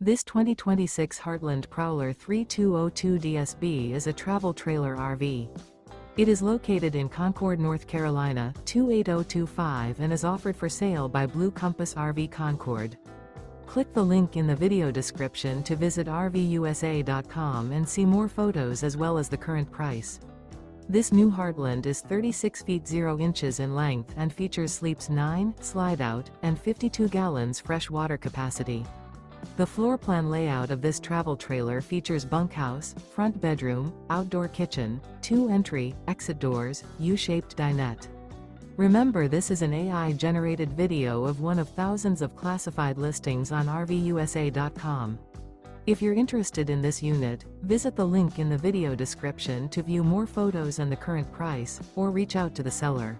This 2026 Heartland Prowler 3202 DSB is a travel trailer RV. It is located in Concord, North Carolina, 28025 and is offered for sale by Blue Compass RV Concord. Click the link in the video description to visit RVUSA.com and see more photos as well as the current price. This new Heartland is 36 feet 0 inches in length and features sleeps 9, Slideout, and 52 gallons fresh water capacity. The floor plan layout of this travel trailer features bunkhouse, front bedroom, outdoor kitchen, 2 entry, exit doors, U-shaped dinette. Remember, this is an AI-generated video of one of thousands of classified listings on RVUSA.com. If you're interested in this unit, visit the link in the video description to view more photos and the current price, or reach out to the seller.